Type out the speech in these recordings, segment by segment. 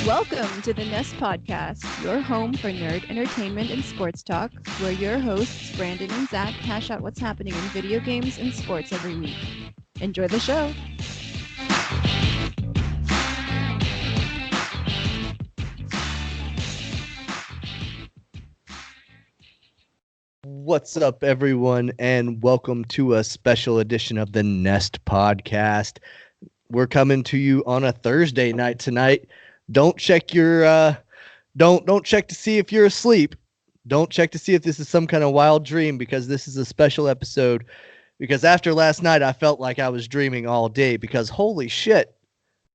Welcome to the Nest Podcast, your home for nerd entertainment and sports talk, where your hosts, Brandon and Zach, hash out what's happening in video games and sports every week. Enjoy the show. What's up, everyone, and welcome to a special edition of the Nest Podcast. We're coming to you on a Thursday night tonight. Don't check your don't check to see if you're asleep. Don't check to see if this is some kind of wild dream, because this is a special episode. Because after last night, I felt like I was dreaming all day, because holy shit,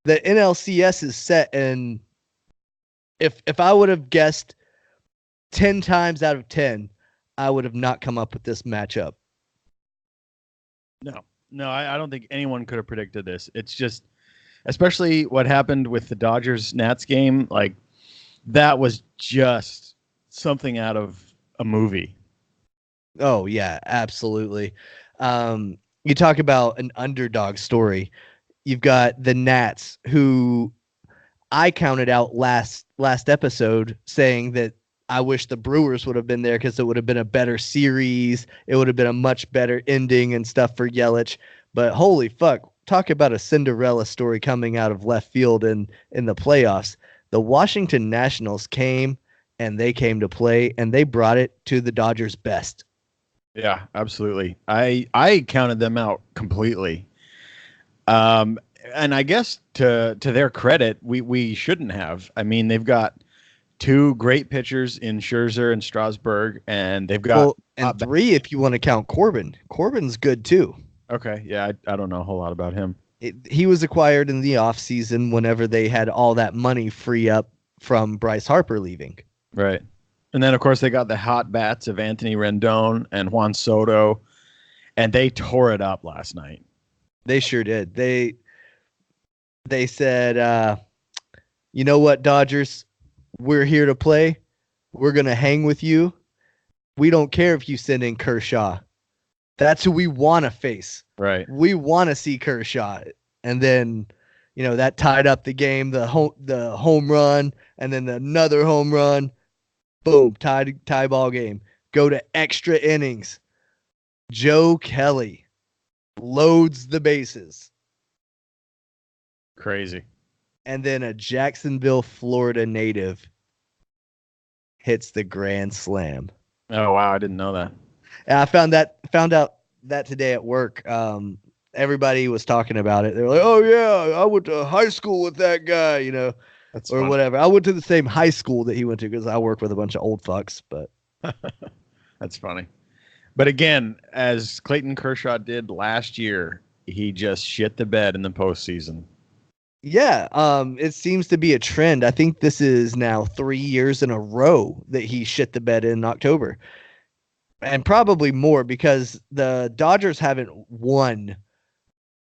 the NLCS is set, and if I would have guessed 10 times out of 10, I would have not come up with this matchup. No, I don't think anyone could have predicted this. It's just, especially what happened with the Dodgers-Nats game, like, that was just something out of a movie. Oh, yeah, absolutely. You talk about an underdog story. You've got the Nats, who I counted out last episode, saying that I wish the Brewers would have been there because it would have been a better series. It would have been a much better ending and stuff for Yelich. But holy fuck, talk about a Cinderella story coming out of left field in the playoffs. The Washington Nationals came, and they came to play, and they brought it to the Dodgers' best. Yeah, absolutely. I counted them out completely. And I guess to their credit, we shouldn't have. I mean, they've got two great pitchers in Scherzer and Strasburg, and they've got three if you want to count Corbin. Corbin's good too. Okay, yeah, I don't know a whole lot about him. He was acquired in the offseason whenever they had all that money free up from Bryce Harper leaving. Right. And then, of course, they got the hot bats of Anthony Rendon and Juan Soto, and they tore it up last night. They sure did. They said, you know what, Dodgers? We're here to play. We're going to hang with you. We don't care if you send in Kershaw. That's who we want to face. Right. We want to see Kershaw. And then, that tied up the game, the home run, and then another home run. Boom, tie ball game. Go to extra innings. Joe Kelly loads the bases. Crazy. And then a Jacksonville, Florida native hits the grand slam. Oh, wow, I didn't know that. And I found out that today at work. Everybody was talking about it. They were like, "Oh yeah, I went to high school with that guy," That's or funny. whatever. I went to the same high school that he went to because I work with a bunch of old fucks. But That's funny. But again, as Clayton Kershaw did last year, he just shit the bed in the postseason. yeah, it seems to be a trend. I think this is now 3 years in a row that he shit the bed in October. And probably more, because the Dodgers haven't won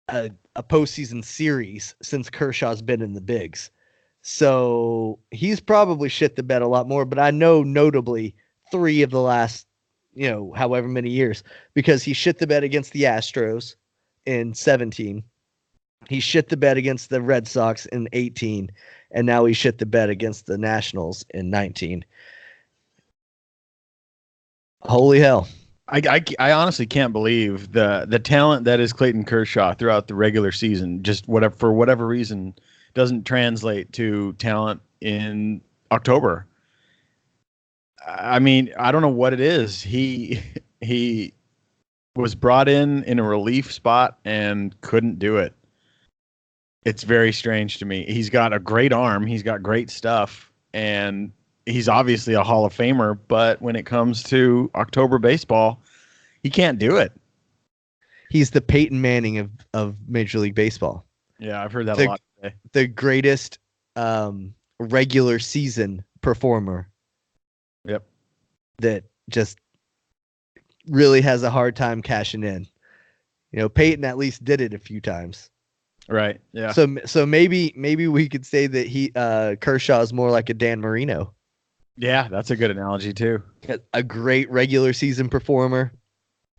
a postseason series since Kershaw's been in the bigs. So he's probably shit the bed a lot more, but I know notably 3 of the last, however many years, because he shit the bed against the Astros in 17. He shit the bed against the Red Sox in 18, and now he shit the bed against the Nationals in 19. Holy hell. I honestly can't believe the talent that is Clayton Kershaw throughout the regular season, just for whatever reason, doesn't translate to talent in October. I mean, I don't know what it is. He was brought in a relief spot and couldn't do it. It's very strange to me. He's got a great arm. He's got great stuff, and he's obviously a Hall of Famer, but when it comes to October baseball, he can't do it. He's the Peyton Manning of Major League Baseball. Yeah, I've heard that a lot today. The greatest regular season performer. Yep. That just really has a hard time cashing in. Peyton at least did it a few times. Right. Yeah. So maybe we could say that Kershaw is more like a Dan Marino. Yeah, that's a good analogy too. A great regular season performer,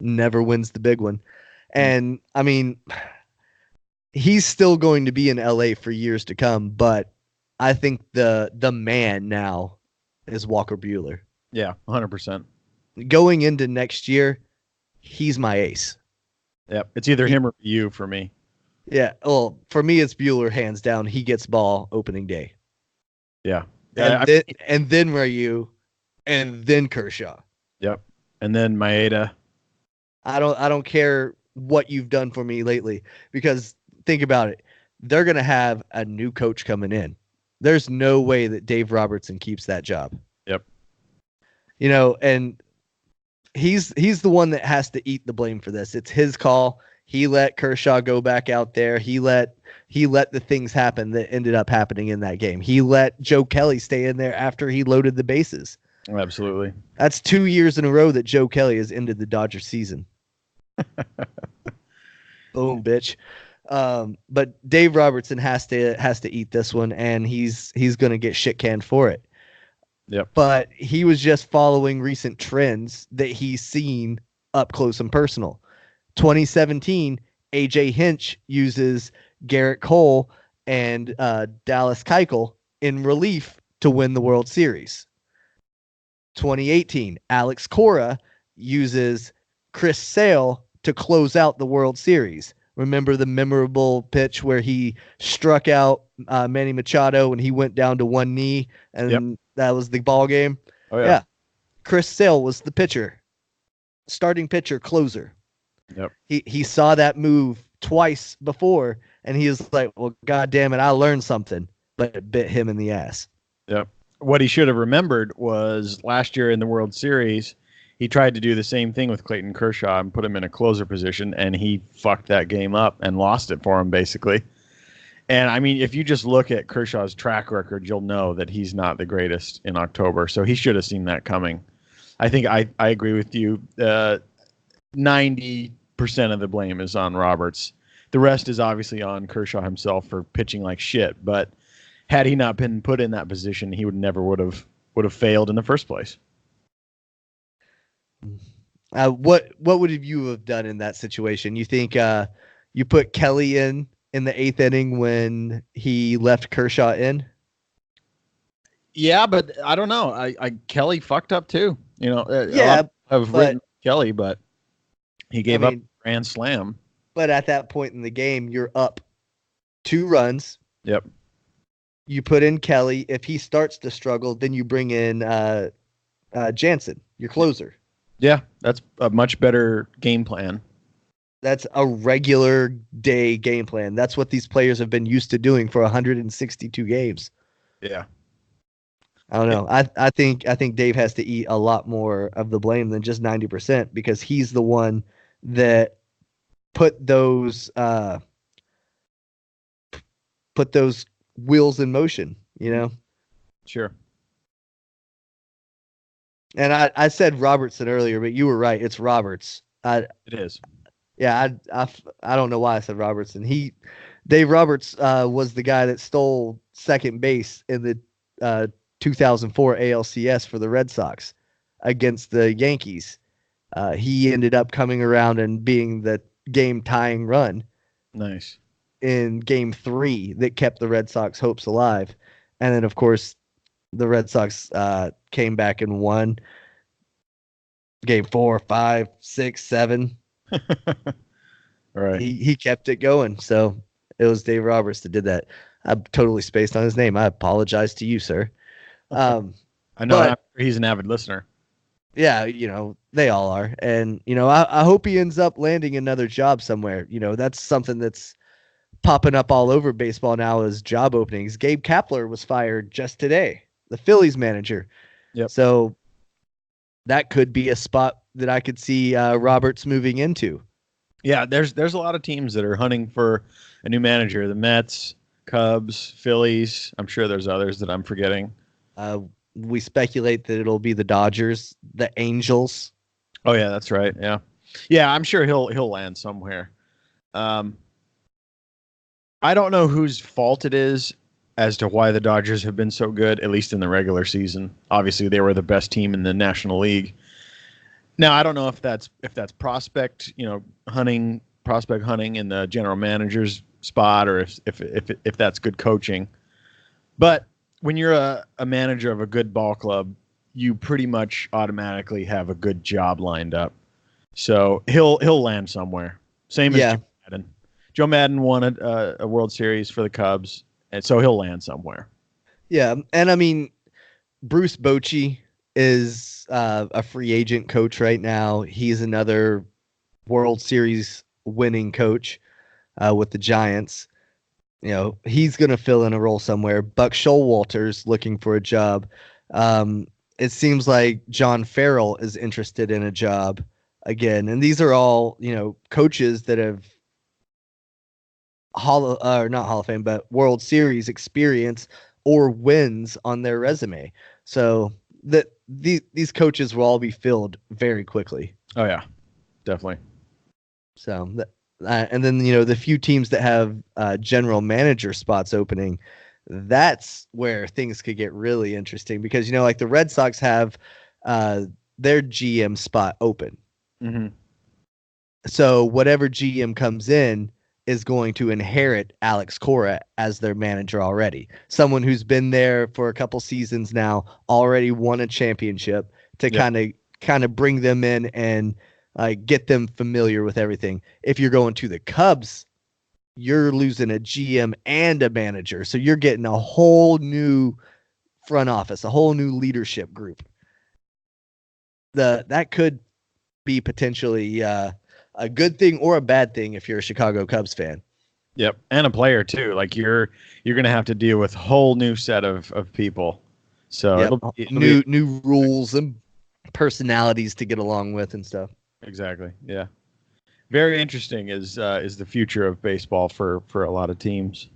never wins the big one. And I mean, he's still going to be in LA for years to come, but I think the man now is Walker Buehler. Yeah, 100%. Going into next year, he's my ace. Yep, it's either him or you for me. Yeah, well, for me, it's Bueller hands down. He gets ball opening day. Yeah, And then Ryu, and then Kershaw. Yep, and then Maeda. I don't care what you've done for me lately, because think about it. They're gonna have a new coach coming in. There's no way that Dave Robertson keeps that job. Yep. And he's the one that has to eat the blame for this. It's his call. He let Kershaw go back out there. He let the things happen that ended up happening in that game. He let Joe Kelly stay in there after he loaded the bases. Absolutely. That's 2 years in a row that Joe Kelly has ended the Dodger season. Boom, bitch. But Dave Robertson has to eat this one, and he's going to get shit canned for it. Yep. But he was just following recent trends that he's seen up close and personal. 2017, AJ Hinch uses Garrett Cole and Dallas Keuchel in relief to win the World Series. 2018, Alex Cora uses Chris Sale to close out the World Series. Remember the memorable pitch where he struck out Manny Machado and he went down to one knee, and that was the ball game? Oh, yeah. Chris Sale was the pitcher, starting pitcher, closer. Yep. He saw that move twice before, and he was like, well, God damn it, I learned something. But it bit him in the ass. Yep. What he should have remembered was last year in the World Series, he tried to do the same thing with Clayton Kershaw and put him in a closer position, and he fucked that game up and lost it for him, basically. And, I mean, if you just look at Kershaw's track record, you'll know that he's not the greatest in October. So he should have seen that coming. I think I agree with you. 90% of the blame is on Roberts. The rest is obviously on Kershaw himself for pitching like shit. But had he not been put in that position, he would have failed in the first place. What would you have done in that situation? You think you put Kelly in the eighth inning when he left Kershaw in? Yeah, but I don't know. I Kelly fucked up too. I've written Kelly, but he gave up a grand slam. But at that point in the game, you're up 2 runs. Yep. You put in Kelly. If he starts to struggle, then you bring in Jansen, your closer. Yeah, that's a much better game plan. That's a regular day game plan. That's what these players have been used to doing for 162 games. Yeah. I don't know. I think Dave has to eat a lot more of the blame than just 90%, because he's the one that put those wheels in motion, Sure. And I said Robertson earlier, but you were right. It's Roberts. It is. Yeah, I don't know why I said Robertson. Dave Roberts was the guy that stole second base in the 2004 ALCS for the Red Sox against the Yankees. He ended up coming around and being the game-tying run. Nice. In Game 3 that kept the Red Sox hopes alive. And then, of course, the Red Sox came back and won Game 4, 5, 6, 7. All right. He kept it going. So it was Dave Roberts that did that. I totally spaced on his name. I apologize to you, sir. I know he's an avid listener. Yeah, they all are. And, I hope he ends up landing another job somewhere. That's something that's popping up all over baseball now as job openings. Gabe Kapler was fired just today, the Phillies manager. Yep. So that could be a spot that I could see Roberts moving into. Yeah, there's a lot of teams that are hunting for a new manager. The Mets, Cubs, Phillies. I'm sure there's others that I'm forgetting. We speculate that it'll be the Dodgers, the Angels. Oh yeah, that's right. Yeah. I'm sure he'll land somewhere. I don't know whose fault it is as to why the Dodgers have been so good, at least in the regular season. Obviously, they were the best team in the National League. Now, I don't know if that's prospect hunting in the general manager's spot, or if that's good coaching. But when you're a manager of a good ball club, you pretty much automatically have a good job lined up. So he'll land somewhere. Same as Yeah. Joe Madden. Joe Madden won a World Series for the Cubs, and so he'll land somewhere. Yeah. And I mean, Bruce Bochy is a free agent coach right now. He's another World Series winning coach with the Giants. You know, he's going to fill in a role somewhere. Buck Showalter's looking for a job. It seems like John Farrell is interested in a job again. And these are all, you know, coaches that have not Hall of Fame, but World Series experience or wins on their resume. So that these coaches will all be filled very quickly. Oh yeah, definitely. So and then, you know, the few teams that have general manager spots opening, that's where things could get really interesting because, you know, like the Red Sox have their GM spot open. Mm-hmm. So whatever GM comes in is going to inherit Alex Cora as their manager already. Someone who's been there for a couple seasons now, already won a championship to kind of bring them in and get them familiar with everything. If you're going to the Cubs, you're losing a GM and a manager. So you're getting a whole new front office, a whole new leadership group. That could be potentially a good thing or a bad thing if you're a Chicago Cubs fan. Yep, and a player too. Like you're going to have to deal with a whole new set of people. So Yep. it'll new rules and personalities to get along with and stuff. Exactly. Yeah. Very interesting is the future of baseball for a lot of teams.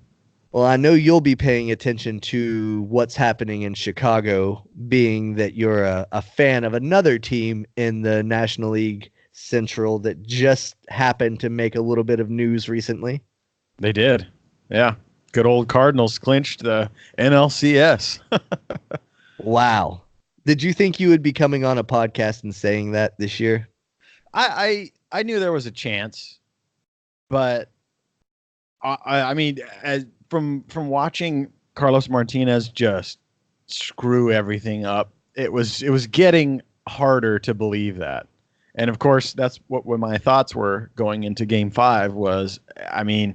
Well, I know you'll be paying attention to what's happening in Chicago, being that you're a fan of another team in the National League Central that just happened to make a little bit of news recently. They did. Yeah. Good old Cardinals clinched the NLCS. Wow. Did you think you would be coming on a podcast and saying that this year? I knew there was a chance, but I mean, from watching Carlos Martinez just screw everything up, it was getting harder to believe that. And of course, that's what my thoughts were going into Game 5 was, I mean,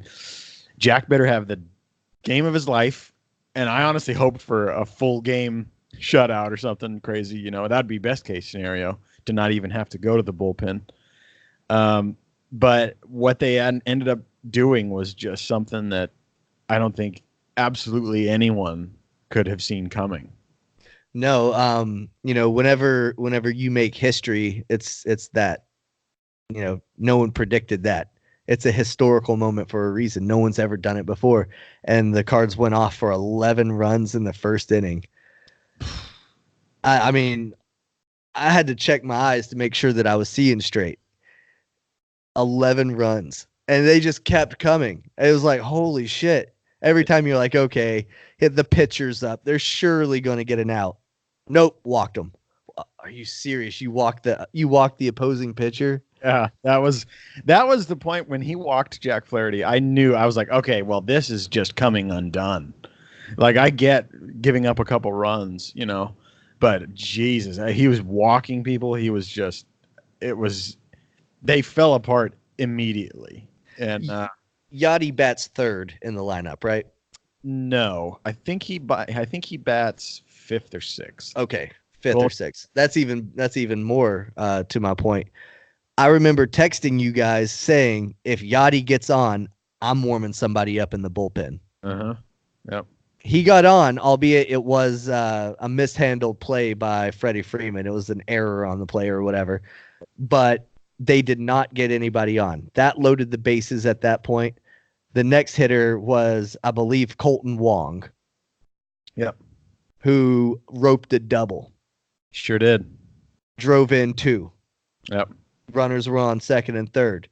Jack better have the game of his life, and I honestly hoped for a full game shutout or something crazy. You know, that'd be best case scenario to not even have to go to the bullpen. But what they ended up doing was just something that I don't think absolutely anyone could have seen coming. No, you know, whenever you make history, it's that, you know, no one predicted that. It's a historical moment for a reason. No one's ever done it before. And the Cards went off for 11 runs in the first inning. I mean, I had to check my eyes to make sure that I was seeing straight. 11 runs. And they just kept coming. It was like, holy shit. Every time you're like, okay, hit the pitcher's up. They're surely going to get an out. Nope, walked them. Are you serious? You walked the opposing pitcher? Yeah, that was the point when he walked Jack Flaherty. I was like, okay, well, this is just coming undone. Like, I get giving up a couple runs, you know, but Jesus, he was walking people. He was just, they fell apart immediately. And Yachty bats third in the lineup, right? No, I think he bats fifth or sixth. Okay, fifth or sixth. That's even more to my point. I remember texting you guys saying, if Yachty gets on, I'm warming somebody up in the bullpen. Uh-huh. Yep. He got on, albeit it was a mishandled play by Freddie Freeman. It was an error on the play or whatever. But they did not get anybody on. That loaded the bases at that point. The next hitter was, I believe, Colton Wong. Yep. Who roped a double. Sure did. Drove in 2. Yep. Runners were on second and third.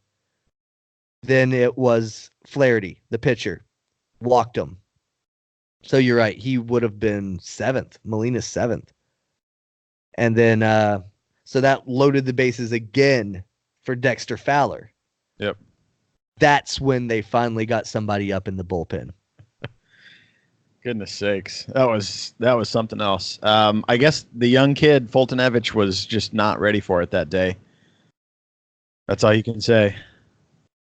Then it was Flaherty, the pitcher. Walked him. So you're right. He would have been 7th. Molina's 7th. And then, so that loaded the bases again for Dexter Fowler. Yep. That's when they finally got somebody up in the bullpen. Goodness sakes, that was something else. I guess the young kid Fultonevich was just not ready for it that day. That's all you can say.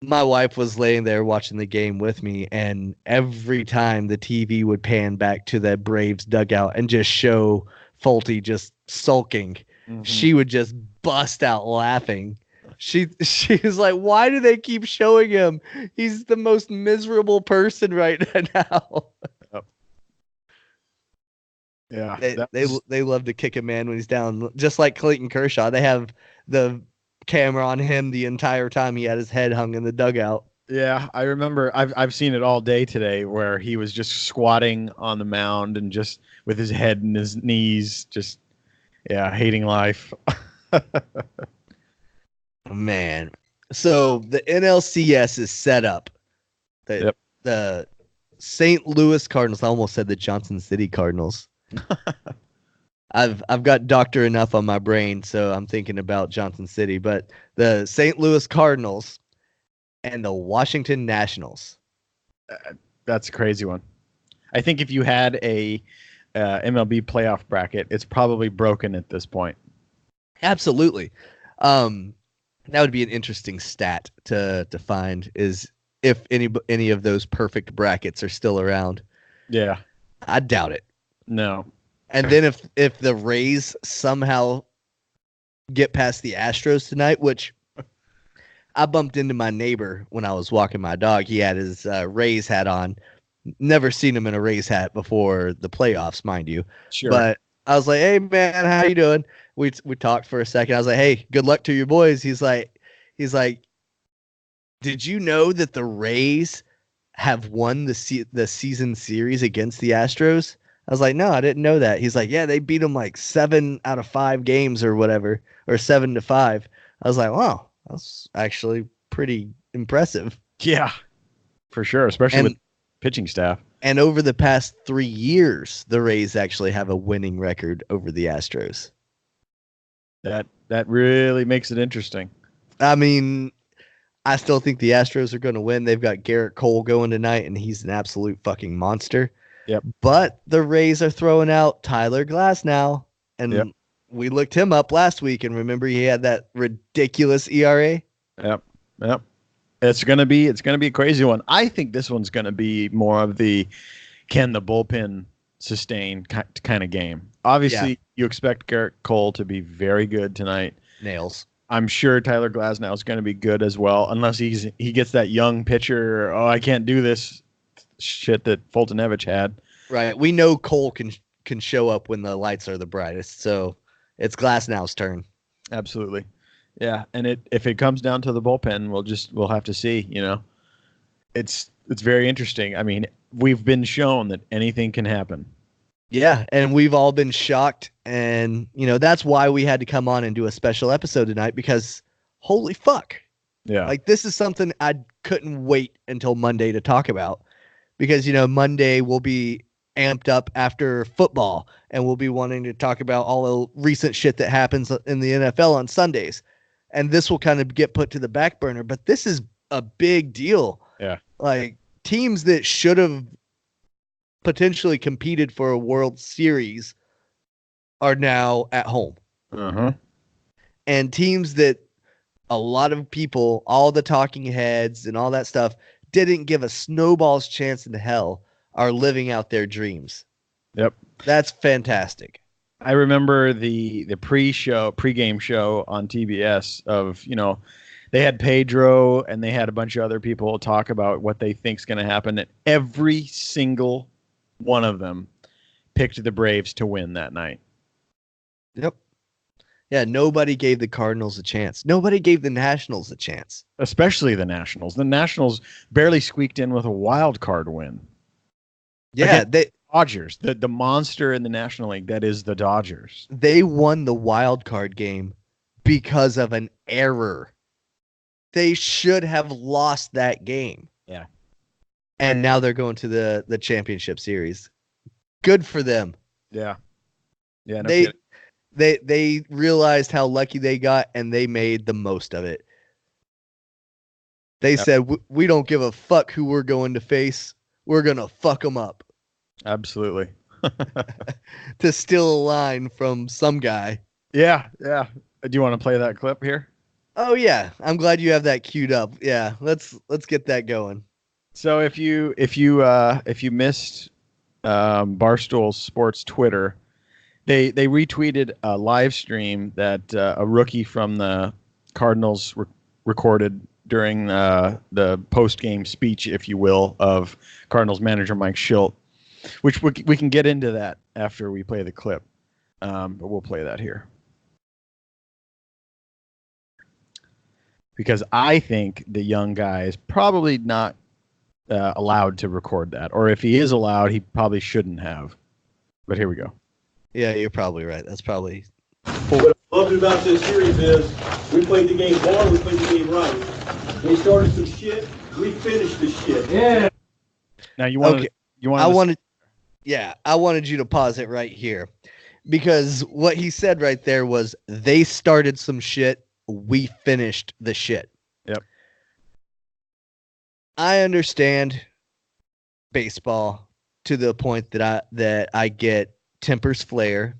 My wife was laying there watching the game with me, and every time the TV would pan back to the Braves dugout and just show Fulte just sulking, she would just bust out laughing. She was like, "Why do they keep showing him? He's the most miserable person right now." Yep. Yeah, They love to kick a man when he's down, just like Clayton Kershaw. They have the camera on him the entire time he had his head hung in the dugout. yeah. I remember I've seen it all day today, where he was just squatting on the mound and just with his head in his knees, just hating life. Man, so the NLCS is set up. The St. Louis Cardinals. I almost said the Johnson City Cardinals. I've got doctor enough on my brain, so I'm thinking about Johnson City. But the St. Louis Cardinals and the Washington Nationals. That's a crazy one. I think if you had a MLB playoff bracket, it's probably broken at this point. Absolutely. That would be an interesting stat to find, is if any of those perfect brackets are still around. Yeah. I doubt it. No. And then if the Rays somehow get past the Astros tonight, which I bumped into my neighbor when I was walking my dog. He had his Rays hat on. Never seen him in a Rays hat before the playoffs, mind you. Sure. But I was like, "Hey man, how you doing?" We talked for a second. I was like, "Hey, good luck to your boys." He's like, "Did you know that the Rays have won the season series against the Astros?" I was like, "No, I didn't know that." He's like, "Yeah, they beat them like 7 out of 5 games or whatever, or 7-5." I was like, "Wow, that's actually pretty impressive." Yeah, for sure, especially with pitching staff. And over the past 3 years, the Rays actually have a winning record over the Astros. That really makes it interesting. I mean, I still think the Astros are going to win. They've got Garrett Cole going tonight, and he's an absolute fucking monster. Yep. But the Rays are throwing out Tyler Glass now, and we looked him up last week, and remember he had that ridiculous ERA. Yep. It's gonna be a crazy one. I think this one's gonna be more of the can the bullpen sustain kind of game. Obviously, you expect Garrett Cole to be very good tonight. Nails. I'm sure Tyler Glasnow is going to be good as well, unless he gets that young pitcher. Oh, I can't do this shit that Fultonevich had. Right. We know Cole can show up when the lights are the brightest, so it's Glasnow's turn. Absolutely. Yeah, and if it comes down to the bullpen, we'll have to see, you know. It's very interesting. I mean, we've been shown that anything can happen. Yeah, and we've all been shocked, and that's why we had to come on and do a special episode tonight, because holy fuck. Yeah. Like, this is something I couldn't wait until Monday to talk about, because Monday will be amped up after football, and we'll be wanting to talk about all the recent shit that happens in the NFL on Sundays. And this will kind of get put to the back burner, but this is a big deal. Yeah. Like, teams that should have potentially competed for a World Series are now at home. Uh-huh. And teams that a lot of people, all the talking heads and all that stuff, didn't give a snowball's chance in hell, are living out their dreams. Yep. That's fantastic. I remember the pre-game show on TBS of, they had Pedro and they had a bunch of other people talk about what they think's going to happen, and every single one of them picked the Braves to win that night. Yep. Yeah, nobody gave the Cardinals a chance. Nobody gave the Nationals a chance. Especially the Nationals. The Nationals barely squeaked in with a wild card win. Yeah, the Dodgers, the monster in the National League, that is the Dodgers. They won the wild card game because of an error. They should have lost that game. Yeah. And now they're going to the championship series. Good for them. Yeah. Yeah. No they realized how lucky they got, and they made the most of it. They said, we don't give a fuck who we're going to face. We're going to fuck them up. Absolutely. to steal a line from some guy. Yeah. Do you want to play that clip here? Oh yeah, I'm glad you have that queued up. Yeah, let's get that going. So if you missed Barstool Sports Twitter, they retweeted a live stream that a rookie from the Cardinals recorded during the post game speech, if you will, of Cardinals manager Mike Schilt, which we can get into that after we play the clip, but we'll play that here. Because I think the young guy is probably not allowed to record that. Or if he is allowed, he probably shouldn't have. But here we go. Yeah, you're probably right. That's probably... What I loved about this series is we played the game hard, we played the game right. We started some shit, we finished the shit. Yeah. Now you want okay. I wanted you to pause it right here. Because what he said right there was they started some shit, we finished the shit. Yep. I understand baseball to the point that I get tempers flare,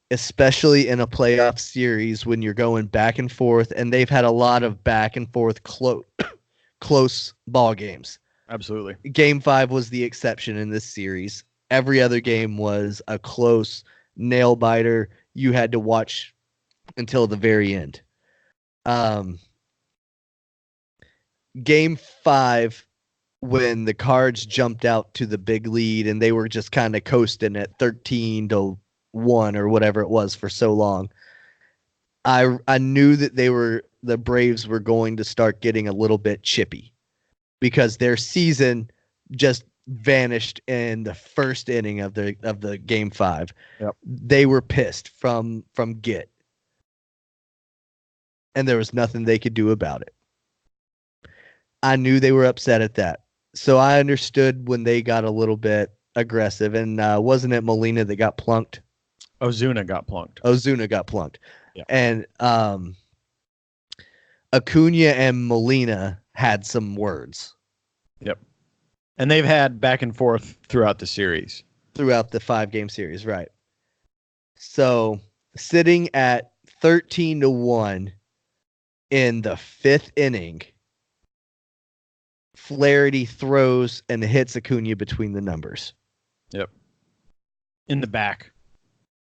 especially in a playoff series when you're going back and forth, and they've had a lot of back and forth close ball games. Absolutely. Game 5 was the exception in this series. Every other game was a close nail biter. You had to watch until the very end. Game 5, when the Cards jumped out to the big lead and they were just kind of coasting at 13-1 or whatever it was for so long, I knew that the Braves were going to start getting a little bit chippy because their season just vanished in the first inning of the Game 5. Yep. They were pissed from get. And there was nothing they could do about it. I knew they were upset at that. So I understood when they got a little bit aggressive. And wasn't it Molina that got plunked? Ozuna got plunked. Yeah. And Acuna and Molina had some words. Yep. And they've had back and forth throughout the series. Throughout the 5-game series, right. So sitting at 13-1 in the 5th inning, Flaherty throws and hits Acuna between the numbers. Yep. In the back.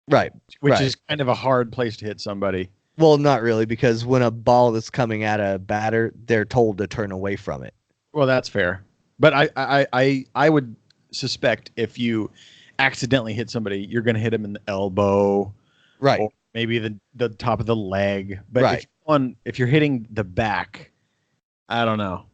Right. Which is kind of a hard place to hit somebody. Well, not really, because when a ball is coming at a batter, they're told to turn away from it. Well, that's fair. But I would suspect if you accidentally hit somebody, you're going to hit them in the elbow. Right. Or maybe the top of the leg. But right. if you're hitting the back, I don't know.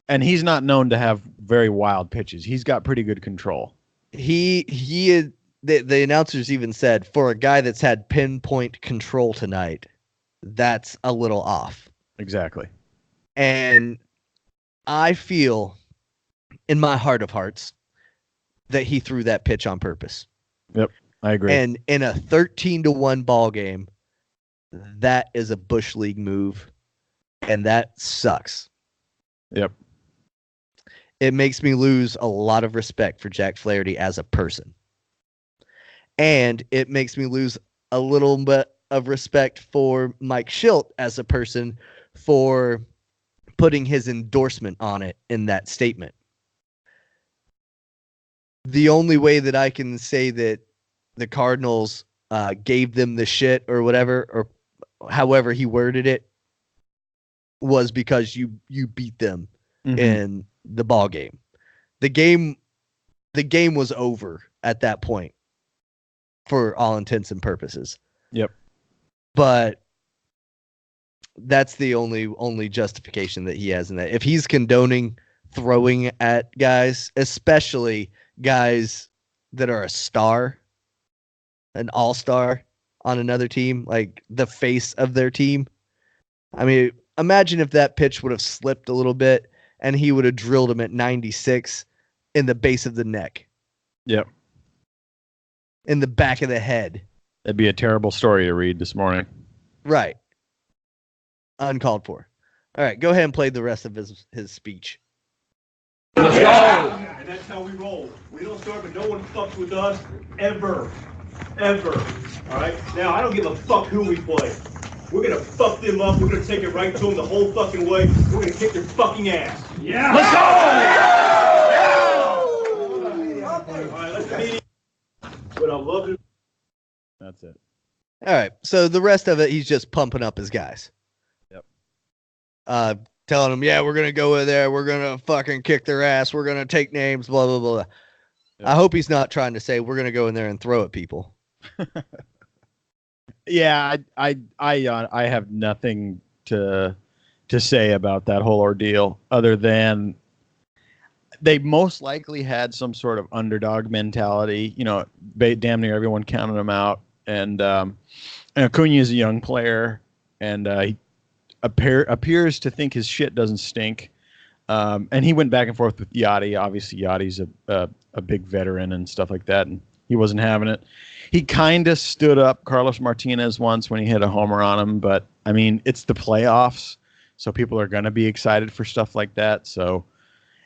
And he's not known to have very wild pitches. He's got pretty good control. He is, the announcers even said, for a guy that's had pinpoint control tonight, that's a little off. Exactly. And I feel in my heart of hearts that he threw that pitch on purpose. Yep, I agree. And in a 13-1 ball game, that is a Bush League move, and that sucks. Yep. It makes me lose a lot of respect for Jack Flaherty as a person. And it makes me lose a little bit of respect for Mike Schilt as a person for putting his endorsement on it in that statement. The only way that I can say that the Cardinals gave them the shit or whatever, or however he worded it, was because you beat them in the ball game. The game was over at that point for all intents and purposes. Yep. But that's the only justification that he has in that. If he's condoning throwing at guys, especially guys that are a star, an all-star on another team, like the face of their team. I mean, imagine if that pitch would have slipped a little bit and he would have drilled him at 96 in the base of the neck. Yep. In the back of the head. That'd be a terrible story to read this morning. Right. Uncalled for. All right, go ahead and play the rest of his speech. Let's go. that's how we roll. We don't start, but no one fucks with us ever. Ever. All right? Now, I don't give a fuck who we play. We're going to fuck them up. We're going to take it right to them the whole fucking way. We're going to kick their fucking ass. Yeah! Let's go! All right, let's meet. But I love it. That's it. All right. So the rest of it, he's just pumping up his guys. Yep. Telling them, yeah, we're going to go in there. We're going to fucking kick their ass. We're going to take names, blah, blah, blah. Yep. I hope he's not trying to say we're going to go in there and throw at people. Yeah, I have nothing to say about that whole ordeal other than they most likely had some sort of underdog mentality. You know, damn near everyone counted him out. And Acuna is a young player, and he appears to think his shit doesn't stink. And he went back and forth with Yachty. Obviously, Yachty's a big veteran and stuff like that, and he wasn't having it. He kind of stood up Carlos Martinez once when he hit a homer on him, but I mean, it's the playoffs, so people are going to be excited for stuff like that. So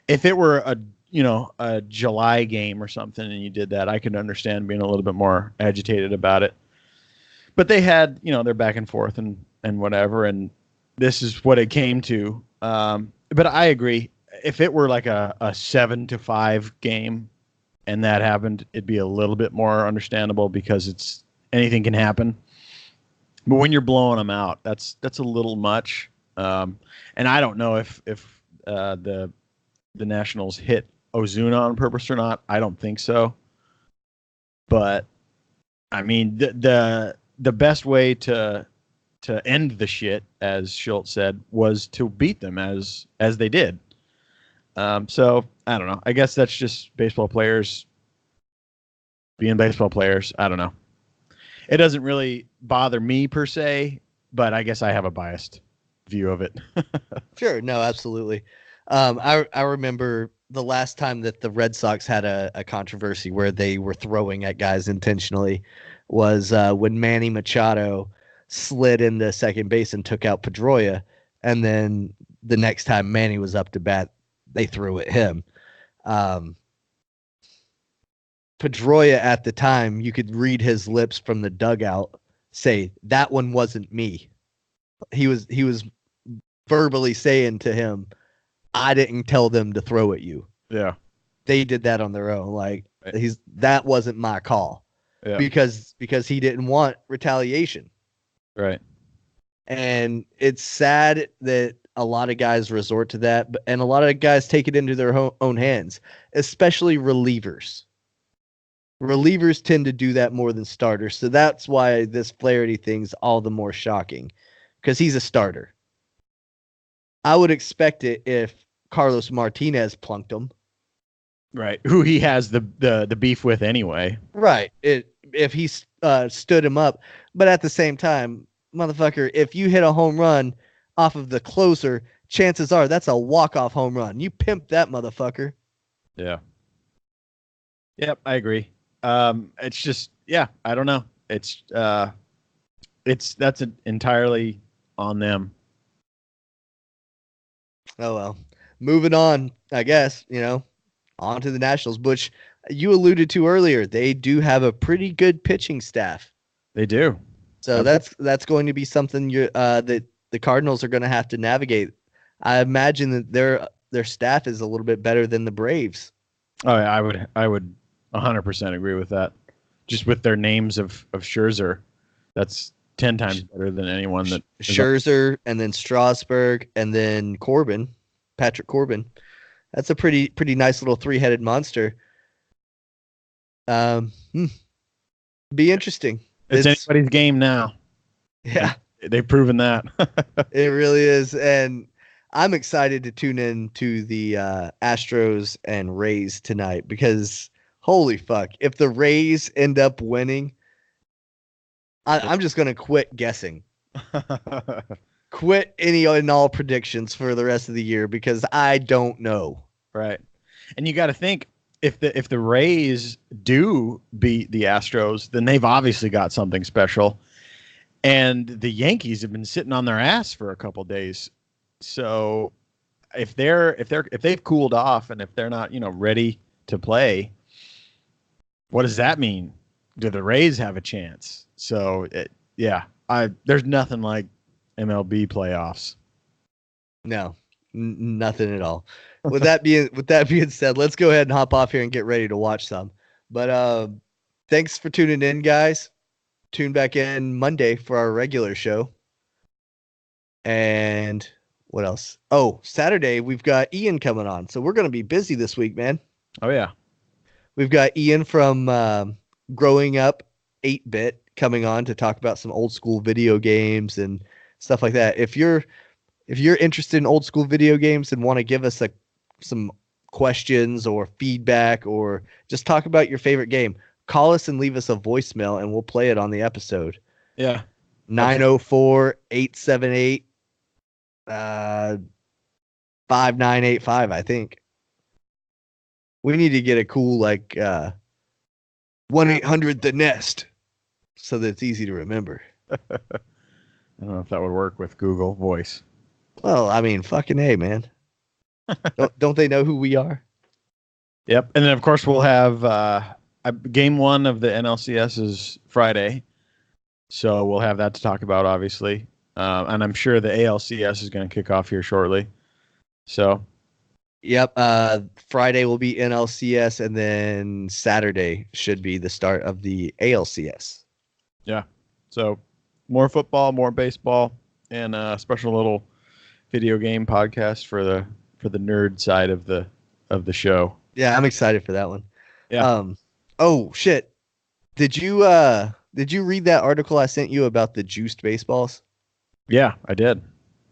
if it were a July game or something and you did that, I could understand being a little bit more agitated about it. But they had, their back and forth and whatever, and this is what it came to. But I agree. If it were like a 7-5 game and that happened, it'd be a little bit more understandable because anything can happen. But when you're blowing them out, that's a little much. And I don't know if the Nationals hit Ozuna on purpose or not. I don't think so. But I mean, the best way to end the shit, as Schultz said, was to beat them as they did. So I don't know. I guess that's just baseball players being baseball players. I don't know. It doesn't really bother me per se, but I guess I have a biased view of it. Sure. No, absolutely. I remember the last time that the Red Sox had a controversy where they were throwing at guys intentionally was when Manny Machado slid into second base and took out Pedroia. And then the next time Manny was up to bat, they threw at him. Pedroia at the time, you could read his lips from the dugout say, that one wasn't me. He was verbally saying to him, I didn't tell them to throw at you. Yeah. They did that on their own. Like that wasn't my call. Yeah. Because he didn't want retaliation. Right. And it's sad that a lot of guys resort to that, and a lot of guys take it into their own hands, especially relievers. Relievers tend to do that more than starters, so that's why this Flaherty thing's all the more shocking, because he's a starter. I would expect it if Carlos Martinez plunked him. Right, who he has the beef with anyway. Right, if he stood him up, but at the same time, motherfucker, if you hit a home run off of the closer, chances are that's a walk-off home run. You pimp that motherfucker. Yeah. Yep, I agree. It's just, I don't know. That's entirely on them. Oh, well. Moving on, I guess, on to the Nationals, which you alluded to earlier. They do have a pretty good pitching staff. They do. So that's going to be something that the Cardinals are going to have to navigate. I imagine that their staff is a little bit better than the Braves. Oh, yeah, I would 100% agree with that. Just with their names of Scherzer, that's 10 times better than anyone that Scherzer and then Strasburg and then Patrick Corbin. That's a pretty nice little three-headed monster. Be interesting. It's anybody's game now. Yeah. They've proven that. It really is. And I'm excited to tune in to the Astros and Rays tonight because holy fuck, if the Rays end up winning, I'm just going to quit guessing. Quit any and all predictions for the rest of the year because I don't know. Right. And you got to think, if the Rays do beat the Astros, then they've obviously got something special. And the Yankees have been sitting on their ass for a couple days. So if they've cooled off and if they're not, ready to play, what does that mean? Do the Rays have a chance? So, there's nothing like MLB playoffs. No, nothing at all. With that being said, let's go ahead and hop off here and get ready to watch some. But thanks for tuning in, guys. Tune back in Monday for our regular show. And what else? Oh, Saturday we've got Ian coming on, so we're going to be busy this week, man. Oh yeah, we've got Ian from Growing Up 8-Bit coming on to talk about some old school video games and stuff like that. If you're interested in old school video games and want to give us some questions or feedback or just talk about your favorite game, call us and leave us a voicemail and we'll play it on the episode. Yeah. 904-878 5985, I think. We need to get a cool 1-800 the nest so that it's easy to remember. I don't know if that would work with Google Voice. Well, I mean, fucking A, man. don't they know who we are? Yep. And then of course we'll have game 1 of the NLCS is Friday. So we'll have that to talk about, obviously. And I'm sure the ALCS is going to kick off here shortly. So, yep. Friday will be NLCS, and then Saturday should be the start of the ALCS. Yeah. So more football, more baseball, and a special little video game podcast for the nerd side of the show. Yeah, I'm excited for that one. Yeah. Oh shit. Did you read that article I sent you about the juiced baseballs? Yeah, I did.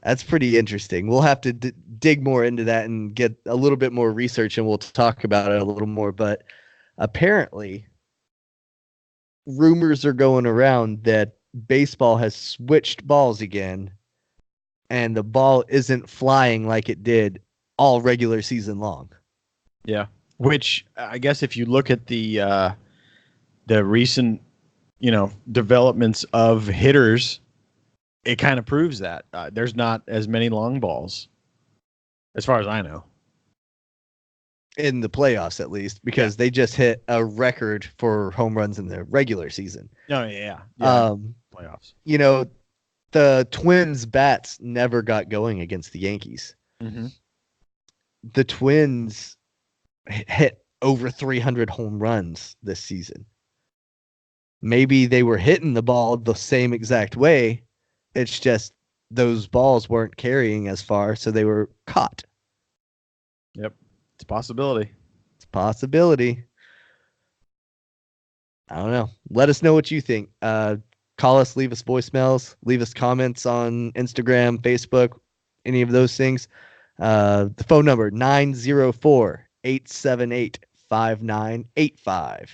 That's pretty interesting. We'll have to dig more into that and get a little bit more research, and we'll talk about it a little more. But apparently, rumors are going around that baseball has switched balls again, and the ball isn't flying like it did all regular season long. Yeah, which I guess if you look at the recent, developments of hitters, it kind of proves that there's not as many long balls, as far as I know. In the playoffs, at least, because they just hit a record for home runs in the regular season. Oh, yeah. Playoffs. The Twins' bats never got going against the Yankees. Mm-hmm. The Twins hit over 300 home runs this season. Maybe they were hitting the ball the same exact way. It's just those balls weren't carrying as far, so they were caught. Yep. It's a possibility. I don't know. Let us know what you think. Call us, leave us voicemails, leave us comments on Instagram, Facebook, any of those things. The phone number, 904-878-5985.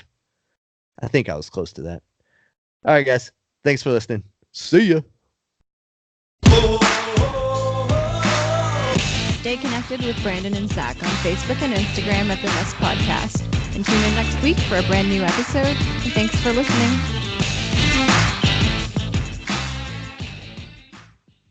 I think I was close to that. All right, guys. Thanks for listening. See ya. Stay connected with Brandon and Zach on Facebook and Instagram at The Nest Podcast. And tune in next week for a brand new episode. And thanks for listening.